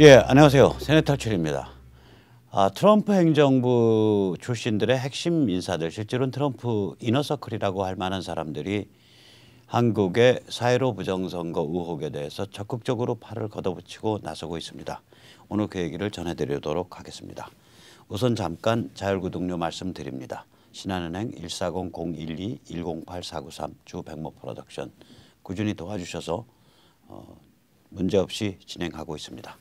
예, 안녕하세요. 세네탈출입니다. 트럼프 행정부 출신들의 핵심 인사들, 실제로는 트럼프 이너서클이라고 할 만한 사람들이 한국의 4.15 부정선거 의혹에 대해서 적극적으로 팔을 걷어붙이고 나서고 있습니다. 오늘 그 얘기를 전해드리도록 하겠습니다. 우선 잠깐 자율구독료 말씀드립니다. 신한은행 140-012-108-493 주백모 프로덕션 꾸준히 도와주셔서 문제없이 진행하고 있습니다.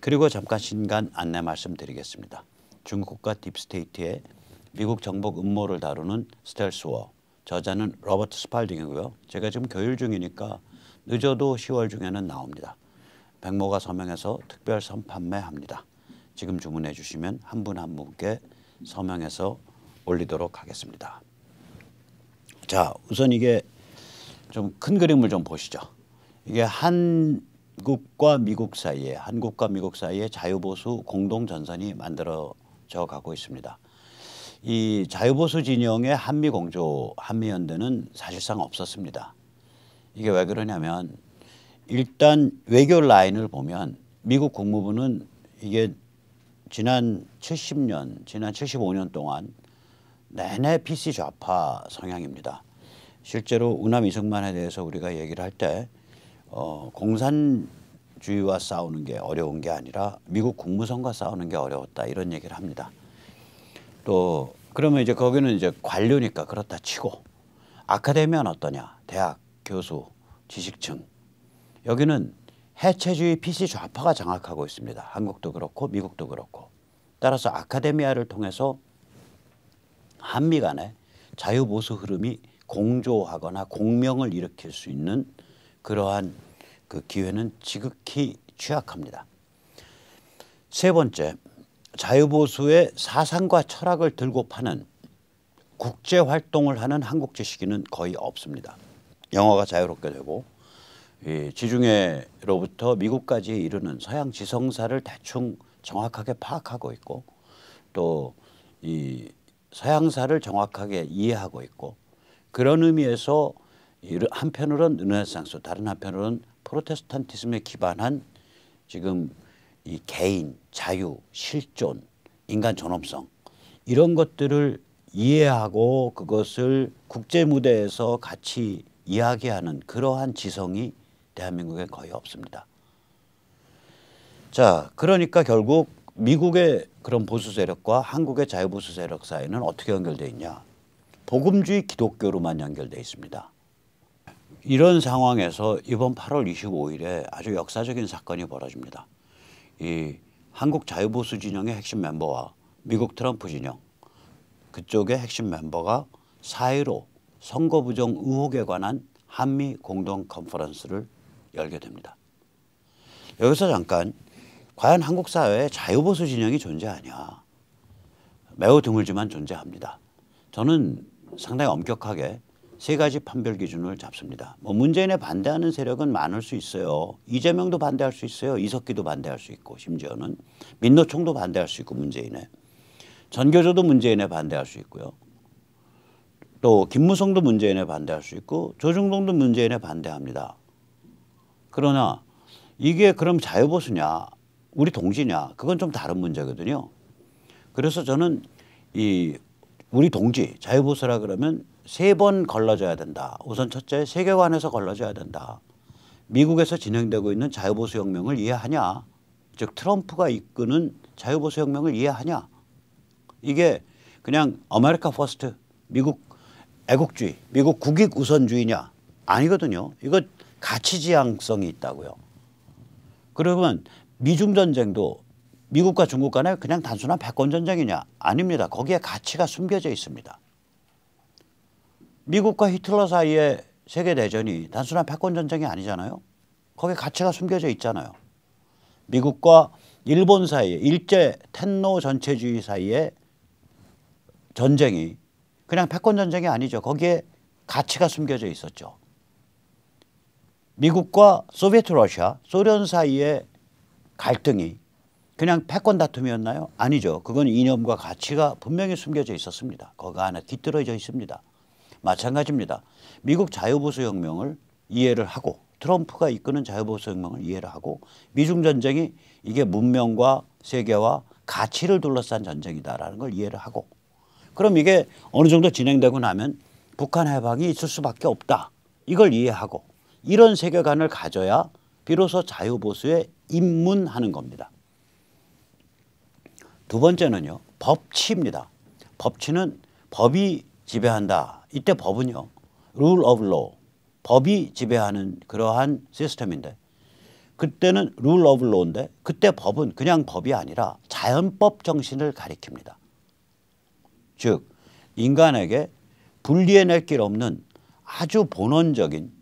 그리고 잠깐 신간 안내 말씀드리겠습니다. 중국과 딥스테이트의 미국 정복 음모를 다루는 스텔스워, 저자는 로버트 스팔딩이고요. 제가 지금 교일 중이니까 늦어도 10월 중에는 나옵니다. 백모가 서명해서 특별 선판매합니다. 지금 주문해 주시면 한 분 한 분께 서명해서 올리도록 하겠습니다. 자, 우선 이게 좀 큰 그림을 좀 보시죠. 이게 한국과 미국 사이에 자유보수 공동전선이 만들어져 가고 있습니다. 이 자유보수 진영의 한미공조, 한미연대는 사실상 없었습니다. 이게 왜 그러냐면 일단 외교 라인을 보면 미국 국무부는 이게 지난 75년 동안 내내 PC 좌파 성향입니다. 실제로 우남 이승만에 대해서 우리가 얘기를 할 때 공산주의와 싸우는 게 어려운 게 아니라 미국 국무성과 싸우는 게 어려웠다 이런 얘기를 합니다. 또 그러면 이제 거기는 이제 관료니까 그렇다 치고 아카데미아는 어떠냐? 대학, 교수, 지식층. 여기는 해체주의 PC 좌파가 장악하고 있습니다. 한국도 그렇고 미국도 그렇고. 따라서 아카데미아를 통해서 한미 간의 자유보수 흐름이 공조하거나 공명을 일으킬 수 있는 그러한 그 기회는 지극히 취약합니다. 세 번째, 자유보수의 사상과 철학을 들고 파는 국제활동을 하는 한국 지식인은 거의 없습니다. 영어가 자유롭게 되고 지중해로부터 미국까지 이르는 서양 지성사를 대충 정확하게 파악하고 있고 또 이 서양사를 정확하게 이해하고 있고 그런 의미에서 한편으로는 르네상스, 다른 한편으로는 프로테스탄티즘에 기반한 지금 이 개인, 자유, 실존, 인간 존엄성 이런 것들을 이해하고 그것을 국제 무대에서 같이 이야기하는 그러한 지성이 대한민국에 거의 없습니다. 자, 그러니까 결국 미국의 그런 보수 세력과 한국의 자유보수 세력 사이는 어떻게 연결되어 있냐? 복음주의 기독교로만 연결되어 있습니다. 이런 상황에서 이번 8월 25일에 아주 역사적인 사건이 벌어집니다. 이 한국 자유보수 진영의 핵심 멤버와 미국 트럼프 진영 그쪽의 핵심 멤버가 4.15 선거 부정 의혹에 관한 한미 공동 컨퍼런스를 열게 됩니다. 여기서 잠깐 과연 한국 사회에 자유보수 진영이 존재하냐? 매우 드물지만 존재합니다. 저는 상당히 엄격하게 세 가지 판별 기준을 잡습니다. 문재인에 반대하는 세력은 많을 수 있어요. 이재명도 반대할 수 있어요. 이석기도 반대할 수 있고 심지어는 민노총도 반대할 수 있고 문재인에. 전교조도 문재인에 반대할 수 있고요. 또 김무성도 문재인에 반대할 수 있고 조중동도 문재인에 반대합니다. 그러나 이게 그럼 자유보수냐 우리 동지냐 그건 좀 다른 문제거든요. 그래서 저는 우리 동지 자유보수라 그러면 3번 걸러져야 된다. 우선 첫째 세계관에서 걸러져야 된다. 미국에서 진행되고 있는 자유보수 혁명을 이해하냐. 즉 트럼프가 이끄는 자유보수 혁명을 이해하냐. 이게 그냥 아메리카 퍼스트 미국 애국주의 미국 국익 우선주의냐. 아니거든요. 이거 가치지향성이 있다고요. 그러면 미중 전쟁도 미국과 중국 간에 그냥 단순한 패권 전쟁이냐? 아닙니다. 거기에 가치가 숨겨져 있습니다. 미국과 히틀러 사이의 세계대전이 단순한 패권 전쟁이 아니잖아요. 거기에 가치가 숨겨져 있잖아요. 미국과 일본 사이에 일제 텐노 전체주의 사이의 전쟁이 그냥 패권 전쟁이 아니죠. 거기에 가치가 숨겨져 있었죠. 미국과 소비에트 러시아, 소련 사이의 갈등이 그냥 패권 다툼이었나요? 아니죠. 그건 이념과 가치가 분명히 숨겨져 있었습니다. 거기 안에 깃들어져 있습니다. 마찬가지입니다. 미국 자유보수 혁명을 이해를 하고 트럼프가 이끄는 자유보수혁명을 이해를 하고 미중 전쟁이 이게 문명과 세계와 가치를 둘러싼 전쟁이다라는 걸 이해를 하고 그럼 이게 어느 정도 진행되고 나면 북한 해방이 있을 수밖에 없다. 이걸 이해하고 이런 세계관을 가져야 비로소 자유보수에 입문하는 겁니다. 두 번째는요. 법치입니다. 법치는 법이 지배한다. 이때 법은요. rule of law. 법이 지배하는 그러한 시스템인데 그때는 rule of law인데 그때 법은 그냥 법이 아니라 자연법 정신을 가리킵니다. 즉 인간에게 분리해낼 길 없는 아주 본원적인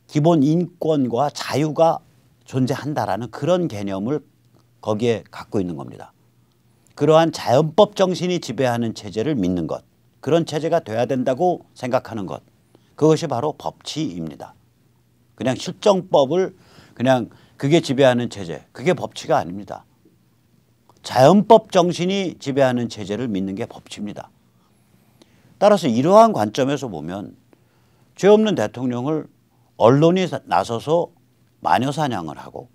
기본 인권과 자유가 존재한다라는 그런 개념을 거기에 갖고 있는 겁니다. 그러한 자연법 정신이 지배하는 체제를 믿는 것, 그런 체제가 돼야 된다고 생각하는 것, 그것이 바로 법치입니다. 그냥 실정법을 그냥 그게 지배하는 체제, 그게 법치가 아닙니다. 자연법 정신이 지배하는 체제를 믿는 게 법치입니다. 따라서 이러한 관점에서 보면 죄 없는 대통령을 언론이 나서서 마녀사냥을 하고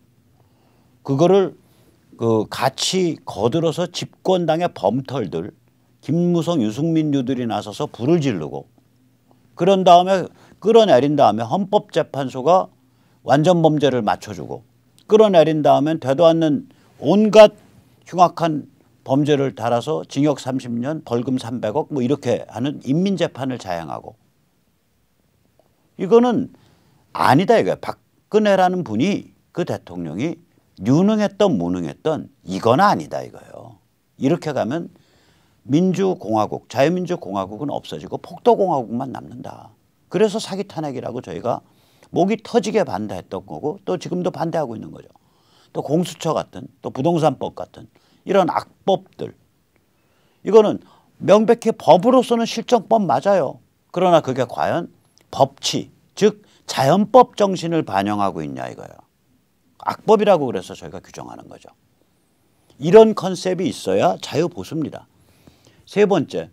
그거를 같이 거들어서 집권당의 범털들 김무성, 유승민류들이 나서서 불을 지르고 그런 다음에 끌어내린 다음에 헌법재판소가 완전 범죄를 맞춰주고 끌어내린 다음에 되도 않는 온갖 흉악한 범죄를 달아서 징역 30년 벌금 300억 뭐 이렇게 하는 인민재판을 자행하고 이거는 아니다 이거예요. 박근혜라는 분이 그 대통령이 유능했던 무능했던 이건 아니다 이거예요. 이렇게 가면 민주공화국, 자유민주공화국은 없어지고 폭도공화국만 남는다. 그래서 사기 탄핵이라고 저희가 목이 터지게 반대했던 거고 또 지금도 반대하고 있는 거죠. 또 공수처 같은 또 부동산법 같은 이런 악법들 이거는 명백히 법으로서는 실정법 맞아요. 그러나 그게 과연 법치 즉 자연법 정신을 반영하고 있냐 이거예요. 악법이라고 그래서 저희가 규정하는 거죠. 이런 컨셉이 있어야 자유보수입니다. 세 번째,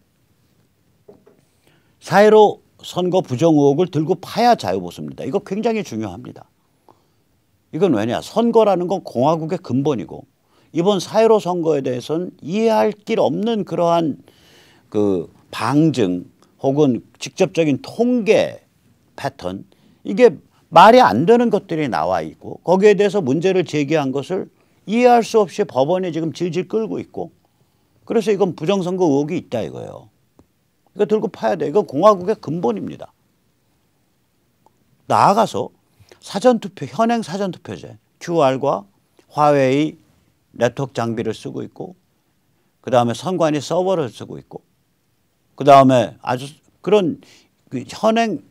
사회로 선거 부정 의혹을 들고 파야 자유보수입니다. 이거 굉장히 중요합니다. 이건 왜냐? 선거라는 건 공화국의 근본이고 이번 사회로 선거에 대해서는 이해할 길 없는 그러한 그 방증 혹은 직접적인 통계 패턴 이게 말이 안 되는 것들이 나와 있고 거기에 대해서 문제를 제기한 것을 이해할 수 없이 법원이 지금 질질 끌고 있고 그래서 이건 부정선거 의혹이 있다 이거예요. 이거 들고 파야 돼. 이건 공화국의 근본입니다. 나아가서 사전투표, 현행 사전투표제 QR과 화웨이 네트워크 장비를 쓰고 있고 그다음에 선관위 서버를 쓰고 있고 그다음에 아주 그런 그 현행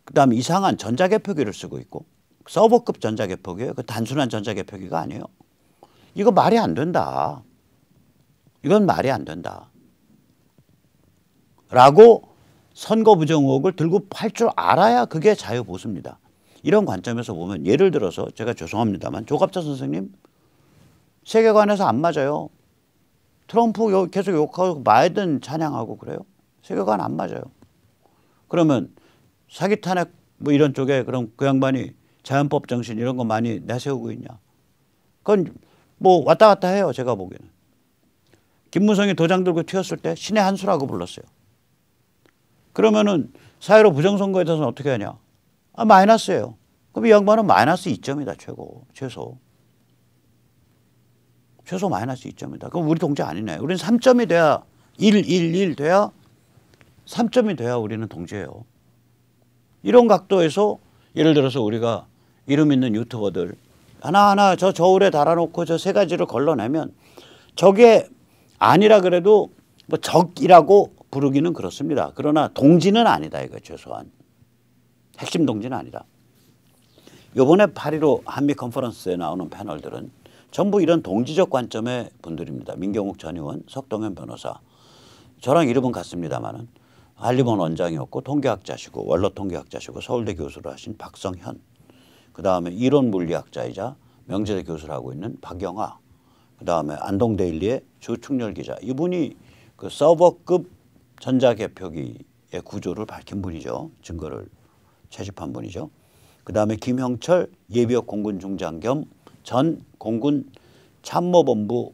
그다음에 이상한 전자개표기를 쓰고 있고 서버급 전자개표기예요. 그 단순한 전자개표기가 아니에요. 이거 말이 안 된다. 이건 말이 안 된다. 라고 선거 부정 의혹을 들고 팔 줄 알아야 그게 자유보수입니다. 이런 관점에서 보면 예를 들어서 제가 죄송합니다만 조갑자 선생님 세계관에서 안 맞아요. 트럼프 계속 욕하고 바이든 찬양하고 그래요. 세계관 안 맞아요. 그러면 사기 탄핵 뭐 이런 쪽에 그럼 그 양반이 자연법 정신 이런 거 많이 내세우고 있냐. 그건 뭐 왔다 갔다 해요. 제가 보기에는. 김무성이 도장 들고 튀었을 때 신의 한 수라고 불렀어요. 그러면은 사회로 부정선거에 대해서는 어떻게 하냐. 아, 마이너스예요. 그럼 이 양반은 마이너스 2점이다. 최소. 최소 마이너스 2점이다. 그럼 우리 동지 아니네. 우리는 3점이 돼야 1 돼야 3점이 돼야 우리는 동지예요. 이런 각도에서 예를 들어서 우리가 이름 있는 유튜버들 하나하나 저 저울에 달아놓고 저 세 가지를 걸러내면 저게 아니라 그래도 뭐 적이라고 부르기는 그렇습니다. 그러나 동지는 아니다 이거 최소한. 핵심 동지는 아니다. 이번에 8.15 한미 컨퍼런스에 나오는 패널들은 전부 이런 동지적 관점의 분들입니다. 민경욱 전 의원, 석동현 변호사. 저랑 이름은 같습니다마는 한림원 원장이었고 통계학자시고 원로 통계학자시고 서울대 교수를 하신 박성현. 그다음에 이론 물리학자이자 명지대 교수를 하고 있는 박영하. 그다음에 안동데일리의 주충렬 기자. 이분이 그 서버급 전자개표기의 구조를 밝힌 분이죠. 증거를 채집한 분이죠. 그다음에 김형철 예비역 공군 중장 겸 전 공군 참모본부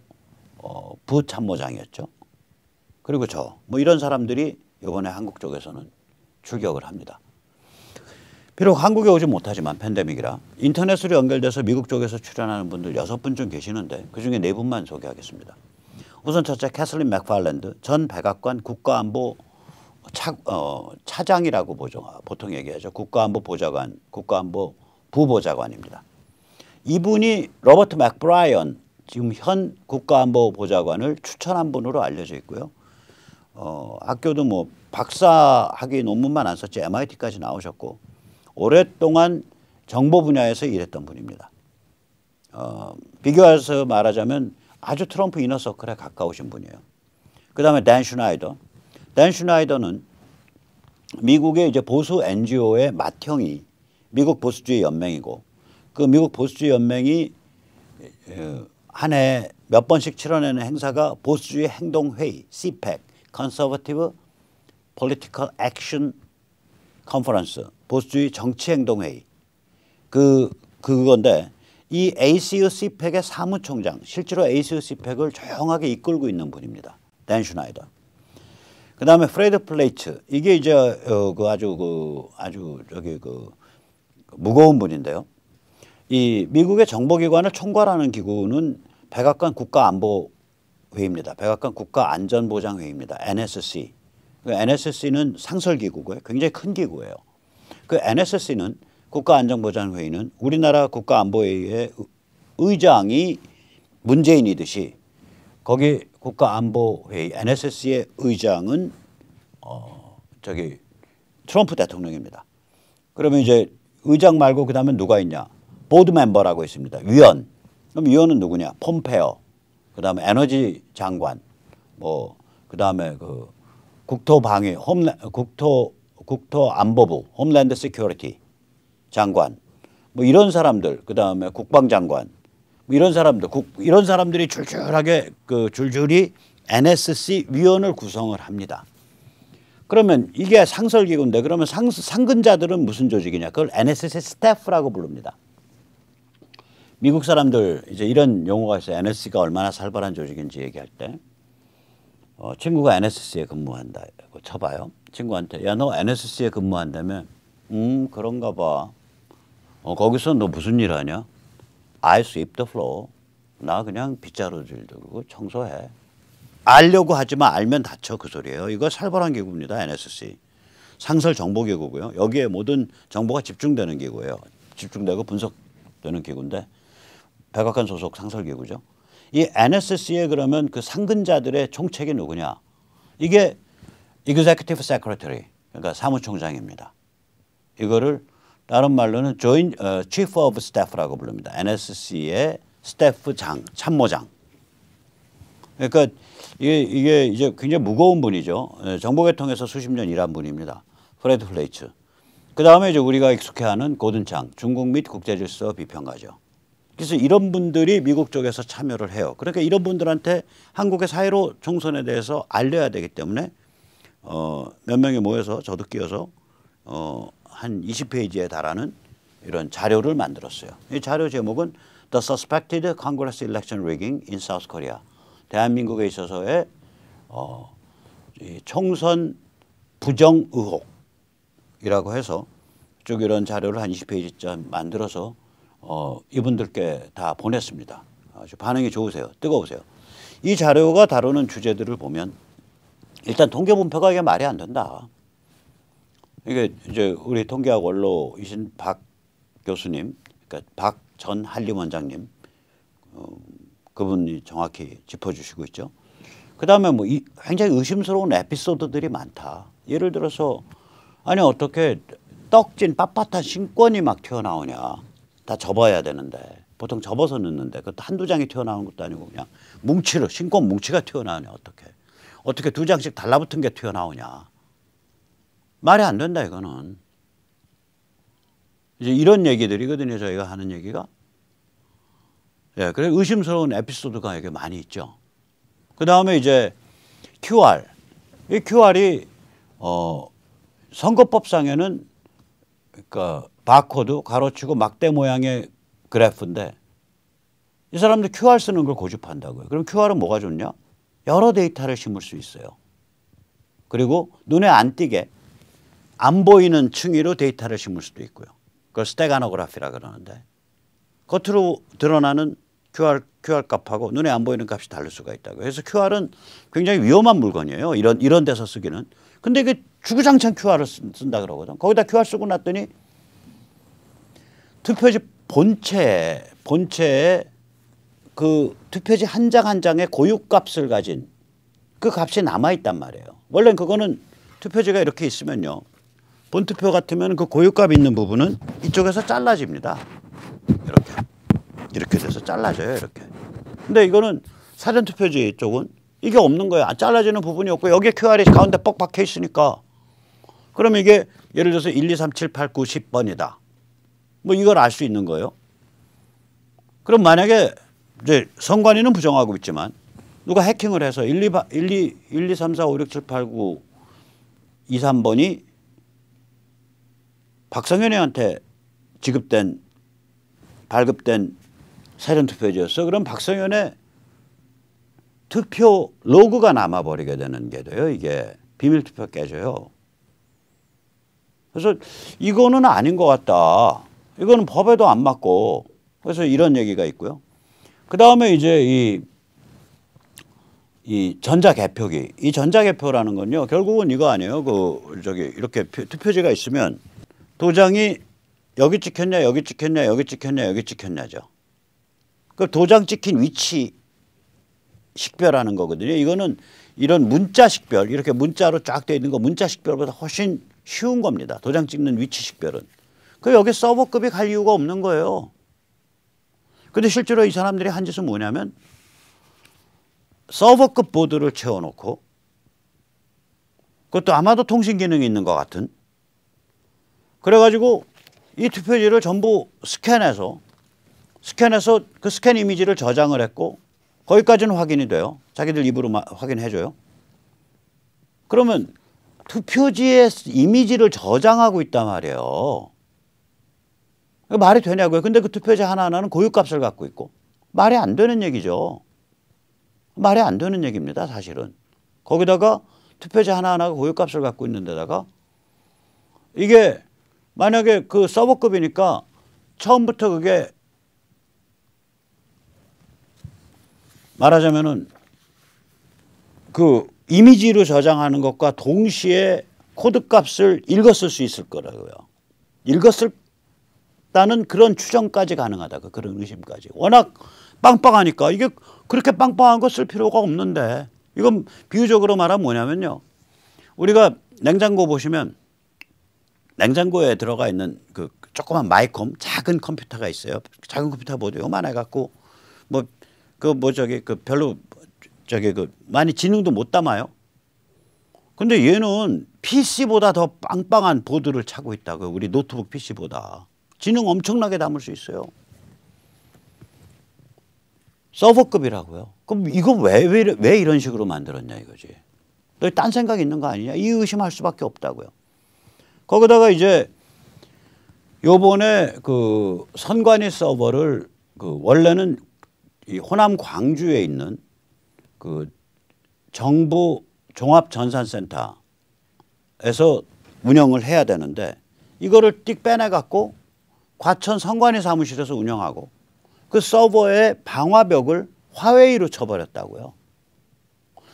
부참모장이었죠. 그리고 뭐 이런 사람들이 이번에 한국 쪽에서는 출격을 합니다. 비록 한국에 오지 못하지만 팬데믹이라 인터넷으로 연결돼서 미국 쪽에서 출연하는 분들 6분쯤 계시는데 그중에 4분만 소개하겠습니다. 우선 첫째 캐슬린 맥팔랜드 전 백악관 국가안보 차장이라고 보통 얘기하죠. 국가안보 보좌관, 국가안보 부보좌관입니다. 이분이 로버트 맥브라이언 지금 현 국가안보 보좌관을 추천한 분으로 알려져 있고요. 학교도 뭐 박사학위 논문만 안 썼지 MIT까지 나오셨고 오랫동안 정보 분야에서 일했던 분입니다. 비교해서 말하자면 아주 트럼프 이너서클에 가까우신 분이에요. 그 다음에 댄 슈나이더. 댄 슈나이더는 미국의 이제 보수 NGO의 맏형이 미국 보수주의 연맹이고 그 미국 보수주의 연맹이 한 해 몇 번씩 치러내는 행사가 보수주의 행동회의, CPAC, Conservative Political Action Conference, 보수주의 정치행동회의. 그건데 이 ACU CPAC의 사무총장, 실제로 ACU CPAC을 조용하게 이끌고 있는 분입니다. 댄 슈나이더. 그 다음에 프레드 플레이츠. 이게 이제 아주 무거운 분인데요. 이 미국의 정보기관을 총괄하는 기구는 백악관 국가안보회의입니다. 백악관 국가안전보장회의입니다. NSC. NSC는 상설기구고요. 굉장히 큰 기구예요. 그 NSC는 국가안전보장회의는 우리나라 국가안보회의의 의장이 문재인이듯이 거기 국가안보회의 NSC의 의장은 트럼프 대통령입니다. 그러면 이제 의장 말고 그 다음에 누가 있냐? 보드 멤버라고 있습니다. 위원. 그럼 위원은 누구냐? 폼페어. 그 다음에 에너지 장관. 그 다음에 국토방위, 국토안보부, 홈랜드 시큐리티 장관. 이런 사람들. 그 다음에 국방장관. 이런 사람들이 줄줄하게 줄줄이 NSC 위원을 구성을 합니다. 그러면 이게 상설기구인데 그러면 상근자들은 무슨 조직이냐? 그걸 NSC 스태프라고 부릅니다. 미국 사람들 이제 이런 용어가 있어요. NSC가 얼마나 살벌한 조직인지 얘기할 때 친구가 NSC에 근무한다고 쳐봐요. 친구한테 야 너 NSC에 근무한다면 그런가 봐. 거기서 너 무슨 일 하냐? I sweep the floor. 나 그냥 빗자루질 들고 청소해. 알려고 하지만 알면 다쳐 그 소리예요. 이거 살벌한 기구입니다. NSC. 상설 정보기구고요. 여기에 모든 정보가 집중되는 기구예요. 집중되고 분석되는 기구인데 백악관 소속 상설기구죠. 이 NSC에 그러면 그 상근자들의 총책이 누구냐? 이게 Executive Secretary, 그러니까 사무총장입니다. 이거를 다른 말로는 Chief of Staff라고 부릅니다. NSC의 스태프장, 참모장. 그러니까 이게 이제 굉장히 무거운 분이죠. 정보계통에서 수십 년 일한 분입니다. 프레드 플레이츠. 그 다음에 이제 우리가 익숙해하는 고든창, 중국 및 국제질서 비평가죠. 그래서 이런 분들이 미국 쪽에서 참여를 해요. 그러니까 이런 분들한테 한국의 사회로 총선에 대해서 알려야 되기 때문에 몇 명이 모여서 저도 끼어서 한 20페이지에 달하는 이런 자료를 만들었어요. 이 자료 제목은 The Suspected Congress Election Rigging in South Korea. 대한민국에 있어서의 총선 부정 의혹이라고 해서 쭉 이런 자료를 한 20페이지쯤 만들어서 이분들께 다 보냈습니다. 아주 반응이 좋으세요. 뜨거우세요. 이 자료가 다루는 주제들을 보면 일단 통계 분표가 이게 말이 안 된다. 이게 이제 우리 통계학 원로이신 박 교수님, 그러니까 박 전 한림원장님, 그분이 정확히 짚어주시고 있죠. 그 다음에 굉장히 의심스러운 에피소드들이 많다. 예를 들어서 아니 어떻게 떡진 빳빳한 신권이 막 튀어나오냐. 다 접어야 되는데 보통 접어서 넣는데 그것도 한두 장이 튀어나오는 것도 아니고 그냥 뭉치로 신권 뭉치가 튀어나오냐. 어떻게 두 장씩 달라붙은 게 튀어나오냐. 말이 안 된다 이거는. 이제 이런 얘기들이거든요. 저희가 하는 얘기가. 예, 그래 의심스러운 에피소드가 이게 많이 있죠. 그 다음에 이제 QR. 이 QR이 선거법상에는 그러니까 바코드 가로치고 막대 모양의 그래프인데 이 사람들 QR 쓰는 걸 고집한다고요. 그럼 QR은 뭐가 좋냐? 여러 데이터를 심을 수 있어요. 그리고 눈에 안 띄게 안 보이는 층위로 데이터를 심을 수도 있고요. 그걸 스테가노그래피라 그러는데 겉으로 드러나는 QR 값하고 눈에 안 보이는 값이 다를 수가 있다고요. 그래서 QR은 굉장히 위험한 물건이에요. 이런 데서 쓰기는. 근데 이게 주구장창 QR을 쓴다 그러거든. 거기다 QR 쓰고 났더니 투표지 본체에 그 투표지 한 장 한 장의 고유값을 가진 그 값이 남아있단 말이에요. 원래 그거는 투표지가 이렇게 있으면요. 본투표 같으면 그 고유값 있는 부분은 이쪽에서 잘라집니다. 이렇게 돼서 잘라져요. 이렇게. 근데 이거는 사전투표지 쪽은 이게 없는 거예요. 잘라지는 부분이 없고 여기에 QR이 가운데 뻑 박혀 있으니까 그럼 이게 예를 들어서 1, 2, 3, 7, 8, 9, 10번이다. 뭐 이걸 알 수 있는 거예요. 그럼 만약에 이제 선관위는 부정하고 있지만 누가 해킹을 해서 1, 2, 3, 4, 5, 6, 7, 8, 9, 2, 3번이 박성현이한테 발급된 사전투표지였어. 그럼 박성현의 투표 로그가 남아버리게 되는 게 돼요. 이게 비밀투표 깨져요. 그래서 이거는 아닌 것 같다. 이거는 법에도 안 맞고 그래서 이런 얘기가 있고요. 그 다음에 이제 이 전자개표기. 이 전자개표라는 건요. 결국은 이거 아니에요. 이렇게 투표지가 있으면 도장이 여기 찍혔냐, 여기 찍혔냐, 여기 찍혔냐, 여기 찍혔냐죠. 그 도장 찍힌 위치 식별하는 거거든요. 이거는 이런 문자 식별, 이렇게 문자로 쫙 돼 있는 거 문자 식별보다 훨씬 쉬운 겁니다. 도장 찍는 위치 식별은. 그 여기 서버급이 갈 이유가 없는 거예요. 근데 실제로 이 사람들이 한 짓은 뭐냐면 서버급 보드를 채워놓고 그것도 아마도 통신 기능이 있는 것 같은 그래가지고 이 투표지를 전부 스캔해서 그 스캔 이미지를 저장을 했고 거기까지는 확인이 돼요. 자기들 입으로 확인해줘요. 그러면 투표지의 이미지를 저장하고 있단 말이에요. 말이 되냐고요. 근데 그 투표지 하나하나는 고유값을 갖고 있고 말이 안 되는 얘기죠. 말이 안 되는 얘기입니다. 사실은. 거기다가 투표지 하나하나가 고유값을 갖고 있는 데다가 이게 만약에 그 서버급이니까 처음부터 그게 말하자면은 그 이미지로 저장하는 것과 동시에 코드 값을 읽었을 수 있을 거라고요. 읽었다는 그런 추정까지 가능하다. 그런 의심까지. 워낙 빵빵하니까 이게 그렇게 빵빵한 거 쓸 필요가 없는데 이건 비유적으로 말하면 뭐냐면요. 우리가 냉장고 보시면 냉장고에 들어가 있는 그 조그만 마이콤 작은 컴퓨터가 있어요. 작은 컴퓨터 보드 요만해 갖고 별로 많이 지능도 못 담아요. 근데 얘는 PC보다 더 빵빵한 보드를 차고 있다고요. 우리 노트북 PC보다. 지능 엄청나게 담을 수 있어요. 서버급이라고요. 그럼 이거 왜 이런 식으로 만들었냐 이거지. 너 딴 생각 있는 거 아니냐? 이 의심할 수밖에 없다고요. 거기다가 이제 요번에 그 선관위 서버를 그 원래는 이 호남 광주에 있는 그 정부 종합전산센터에서 운영을 해야 되는데 이거를 띡 빼내 갖고 과천 선관위 사무실에서 운영하고 그 서버의 방화벽을 화웨이로 쳐버렸다고요.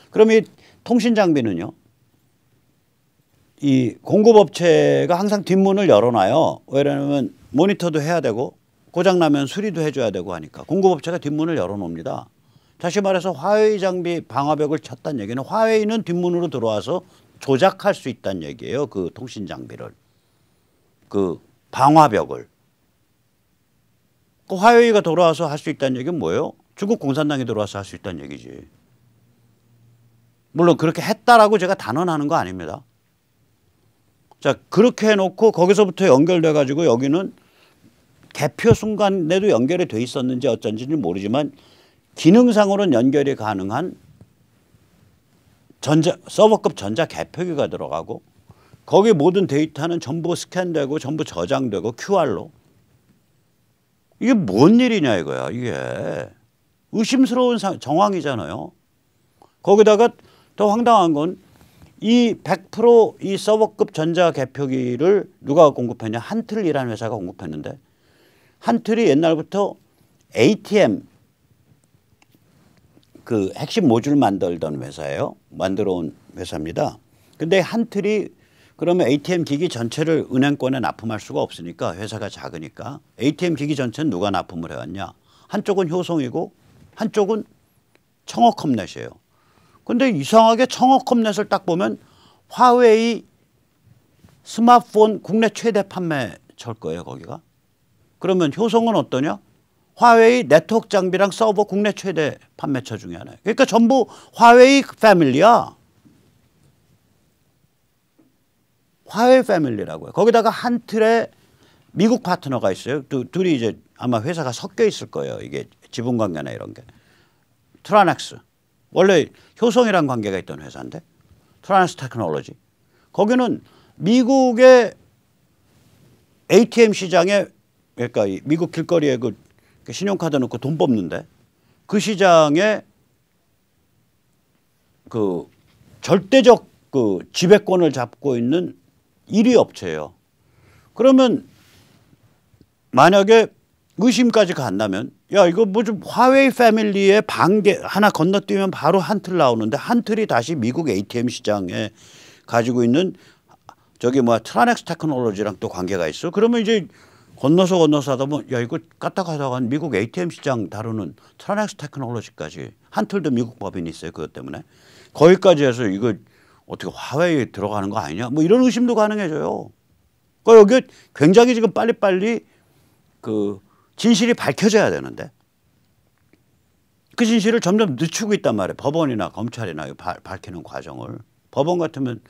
그럼 이 통신 장비는요. 이 공급업체가 항상 뒷문을 열어놔요. 왜냐하면 모니터도 해야 되고 고장나면 수리도 해줘야 되고 하니까 공급업체가 뒷문을 열어놓습니다. 다시 말해서 화웨이 장비 방화벽을 쳤다는 얘기는 화웨이는 뒷문으로 들어와서 조작할 수 있다는 얘기예요. 그 통신 장비를. 그 방화벽을. 그 화웨이가 돌아와서 할 수 있다는 얘기는 뭐예요? 중국 공산당이 들어와서 할 수 있다는 얘기지. 물론 그렇게 했다라고 제가 단언하는 거 아닙니다. 자, 그렇게 해놓고 거기서부터 연결돼 가지고 여기는 개표 순간에도 연결이 돼 있었는지 어쩐지는 모르지만 기능상으로는 연결이 가능한 서버급 전자 개표기가 들어가고 거기 모든 데이터는 전부 스캔되고 전부 저장되고 QR로. 이게 뭔 일이냐 이거야. 이게 의심스러운 정황이잖아요. 거기다가 더 황당한 건 이 100% 서버급 전자 개표기를 누가 공급했냐. 한틀이라는 회사가 공급했는데 한틀이 옛날부터 ATM 그 핵심 모듈 만들던 회사예요. 만들어 온 회사입니다. 근데 한틀이 그러면 ATM 기기 전체를 은행권에 납품할 수가 없으니까 회사가 작으니까 ATM 기기 전체는 누가 납품을 해왔냐. 한쪽은 효성이고 한쪽은 청어컴넷이에요. 근데 이상하게 청어컴넷을 딱 보면 화웨이 스마트폰 국내 최대 판매처일 거예요. 거기가. 그러면 효성은 어떠냐. 화웨이 네트워크 장비랑 서버 국내 최대 판매처 중에 하나예요. 그러니까 전부 화웨이 패밀리야. 화웨이 패밀리라고요. 거기다가 한 틀에 미국 파트너가 있어요. 둘이 이제 아마 회사가 섞여 있을 거예요. 이게 지분 관계나 이런 게. 트라넥스. 원래 효성이랑 관계가 있던 회사인데 트라넥스 테크놀로지. 거기는 미국의 ATM 시장에 그러니까 미국 길거리에 그 신용카드 넣고 돈 뽑는데 그 시장에 그 절대적 그 지배권을 잡고 있는 1위 업체예요. 그러면 만약에 의심까지 간다면 야 이거 뭐 좀 화웨이 패밀리의 반개 하나 건너뛰면 바로 한틀 나오는데 한틀이 다시 미국 ATM 시장에 가지고 있는 저기 뭐야 트라넥스 테크놀로지랑 또 관계가 있어. 그러면 이제 건너서 하다 보면 야 이거 까딱하다가 미국 ATM 시장 다루는 트라넥스 테크놀로지까지 한틀도 미국 법인이 있어요. 그것 때문에 거기까지 해서 이거 어떻게 화웨이에 들어가는 거 아니냐 뭐 이런 의심도 가능해져요. 그러니까 여기 굉장히 지금 빨리빨리 그 진실이 밝혀져야 되는데 그 진실을 점점 늦추고 있단 말이에요. 법원이나 검찰이나 밝히는 과정을. 법원 같으면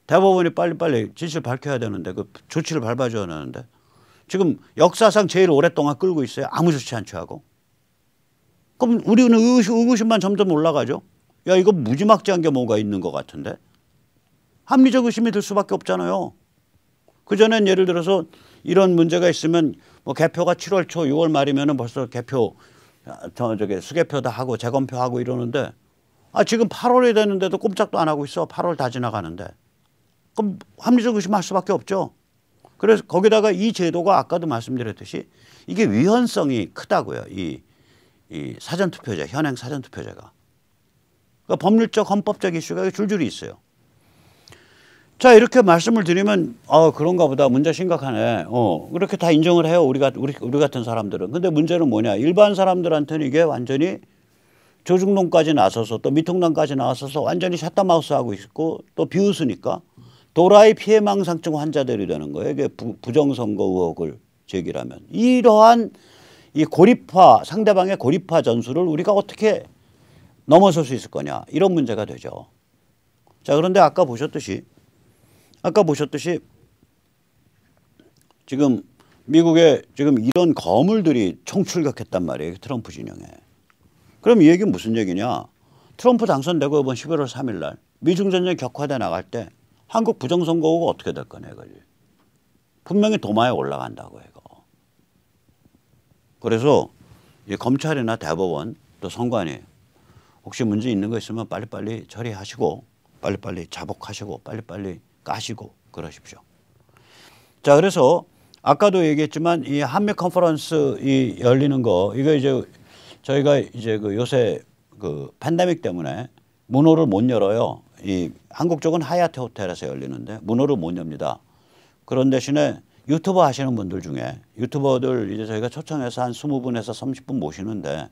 대법원이 빨리빨리 진실 밝혀야 되는데 그 조치를 밟아줘야 되는데 지금 역사상 제일 오랫동안 끌고 있어요. 아무 조치 안 취하고. 그럼 우리는 의구심만 점점 올라가죠. 야 이거 무지막지한 게 뭔가 있는 것 같은데. 합리적 의심이 들 수밖에 없잖아요. 그전엔 예를 들어서 이런 문제가 있으면 뭐 개표가 7월 초 6월 말이면은 벌써 개표 저기 수개표 다 하고 재검표하고 이러는데 지금 8월이 됐는데도 꼼짝도 안 하고 있어. 8월 다 지나가는데. 그럼 합리적 의심할 수밖에 없죠. 그래서 거기다가 이 제도가 아까도 말씀드렸듯이 이게 위헌성이 크다고요. 이 사전투표제, 현행 사전투표제가. 그러니까 법률적 헌법적 이슈가 줄줄이 있어요. 자 이렇게 말씀을 드리면 그런가 보다 문제 심각하네. 그렇게 다 인정을 해요. 우리 같은 사람들은. 근데 문제는 뭐냐. 일반 사람들한테는 이게 완전히 조중동까지 나서서 또 미통당까지 나서서 완전히 샷다마우스하고 있고 또 비웃으니까 도라이 피해망상증 환자들이 되는 거예요. 이게 부정선거 의혹을 제기하면. 이러한 이 고립화 상대방의 고립화 전술을 우리가 어떻게 넘어설 수 있을 거냐. 이런 문제가 되죠. 자 그런데 아까 보셨듯이 지금 미국에 지금 이런 거물들이 총출격했단 말이에요. 트럼프 진영에. 그럼 이 얘기는 무슨 얘기냐. 트럼프 당선되고 이번 11월 3일 날 미중전쟁 격화돼 나갈 때 한국 부정선거가 어떻게 될 거냐 이거지. 분명히 도마에 올라간다고 이거. 그래서 이 검찰이나 대법원 또 선관위 혹시 문제 있는 거 있으면 빨리빨리 처리하시고 빨리빨리 자복하시고 빨리빨리 까시고 그러십시오. 자 그래서 아까도 얘기했지만 이 한미 컨퍼런스 이 열리는 거 이거 이제 저희가 이제 그 요새 그 팬데믹 때문에 문호를 못 열어요. 이 한국 쪽은 하얏트 호텔에서 열리는데 문호를 못 엽니다. 그런 대신에 유튜버 하시는 분들 중에 유튜버들 이제 저희가 초청해서 한 20분에서 30분 모시는데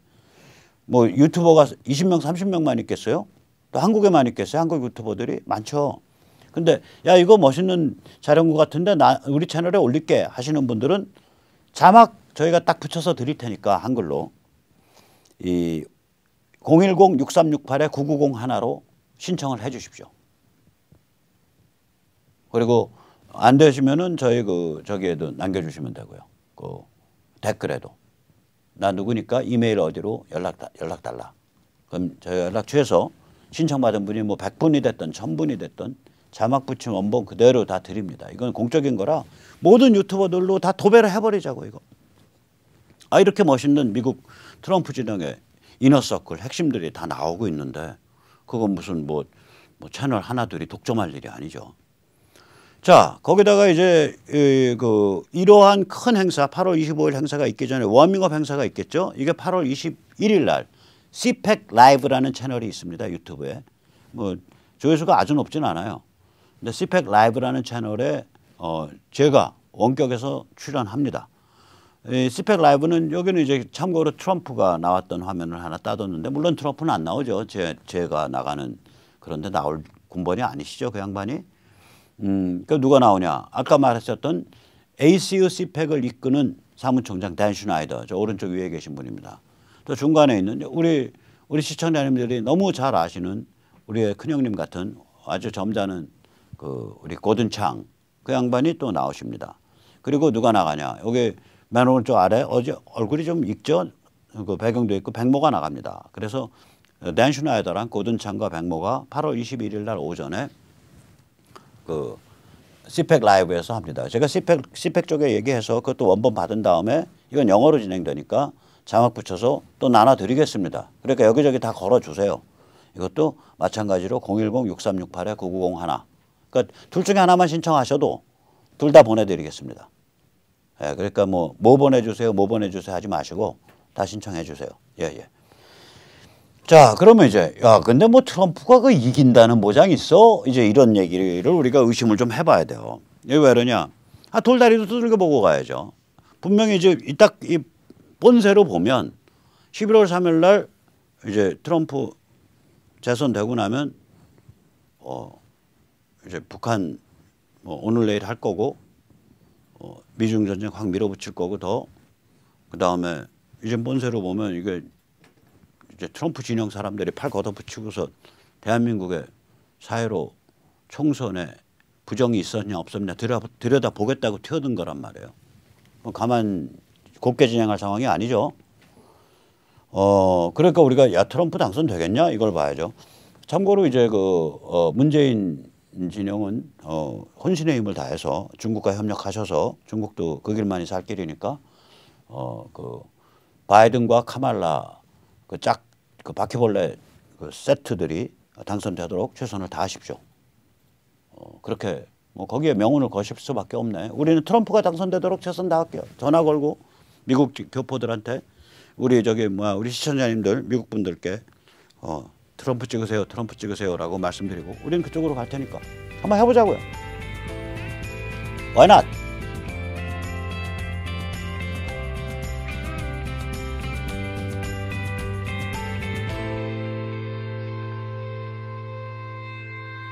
뭐 유튜버가 20명 30명만 있겠어요? 또 한국에만 있겠어요? 한국 유튜버들이 많죠. 근데 야 이거 멋있는 자료인 것 같은데 우리 채널에 올릴게 하시는 분들은 자막 저희가 딱 붙여서 드릴 테니까 한글로 이 010-6368-9901로 신청을 해 주십시오. 그리고 안 되시면은 저희 저기에도 남겨주시면 되고요. 그 댓글에도 나 누구니까 이메일 어디로 연락 달라. 그럼 저희 연락 취해서 신청받은 분이 뭐 100분이 됐든 1000분이 됐든 자막 붙임 원본 그대로 다 드립니다. 이건 공적인 거라 모든 유튜버들로 다 도배를 해버리자고 이거. 아 이렇게 멋있는 미국 트럼프 진영의 이너서클 핵심들이 다 나오고 있는데 그건 무슨 뭐 채널 하나둘이 독점할 일이 아니죠. 자 거기다가 이제 이러한 큰 행사 8월 25일 행사가 있기 전에 워밍업 행사가 있겠죠. 이게 8월 21일 날 CPAC 라이브라는 채널이 있습니다. 유튜브에. 뭐 조회수가 아주 높진 않아요. 근데 CPAC 라이브라는 채널에 제가 원격에서 출연합니다. 이 CPAC 라이브는 여기는 이제 참고로 트럼프가 나왔던 화면을 하나 따뒀는데 물론 트럼프는 안 나오죠. 제가 나가는 그런데 나올 군번이 아니시죠. 그 양반이. 그 누가 나오냐. 아까 말했었던 ACU CPAC을 이끄는 사무총장 댄 슈나이더. 저 오른쪽 위에 계신 분입니다. 또 중간에 있는 우리 시청자님들이 너무 잘 아시는 우리의 큰형님 같은 아주 점잖은 우리 고든 창. 그 양반이 또 나오십니다. 그리고 누가 나가냐. 여기 맨 오른쪽 아래 얼굴이 좀 익죠. 그 배경도 있고 백모가 나갑니다. 그래서 댄 슈나이더랑 고든 창과 백모가 8월 21일 날 오전에 그 CPAC 라이브에서 합니다. 제가 CPAC 쪽에 얘기해서 그것도 원본 받은 다음에 이건 영어로 진행되니까 자막 붙여서 또 나눠드리겠습니다. 그러니까 여기저기 다 걸어주세요. 이것도 마찬가지로 010-6368-9901 그러니까 둘 중에 하나만 신청하셔도 둘 다 보내드리겠습니다. 예, 그러니까 뭐 보내주세요 하지 마시고 다 신청해 주세요. 예. 자 그러면 이제 야 근데 뭐 트럼프가 그 이긴다는 보장이 있어? 이제 이런 얘기를 우리가 의심을 좀 해봐야 돼요. 이게 왜 그러냐? 돌다리도 두들겨 보고 가야죠. 분명히 이제 딱 이 본세로 보면 11월 3일 날 이제 트럼프 재선되고 나면 이제 북한 뭐 오늘 내일 할 거고 미중 전쟁 확 밀어붙일 거고 더 그다음에 이제 본세로 보면 이게 이제 트럼프 진영 사람들이 팔 걷어붙이고서 대한민국의 사회로 총선에 부정이 있었냐 없었냐 들여다 보겠다고 튀어든 거란 말이에요. 가만 곱게 진행할 상황이 아니죠. 그러니까 우리가 야 트럼프 당선되겠냐 이걸 봐야죠. 참고로 이제 문재인 진영은 혼신의 힘을 다해서 중국과 협력하셔서 중국도 그 길만이 살 길이니까 바이든과 카말라 그 바퀴벌레 세트들이 당선되도록 최선을 다하십시오. 그렇게 뭐 거기에 명운을 거실 수밖에 없네. 우리는 트럼프가 당선되도록 최선 다할게요. 전화 걸고 미국 교포들한테 우리 우리 시청자님들 미국 분들께 트럼프 찍으세요라고 말씀드리고 우리는 그쪽으로 갈 테니까 한번 해보자고요. Why not?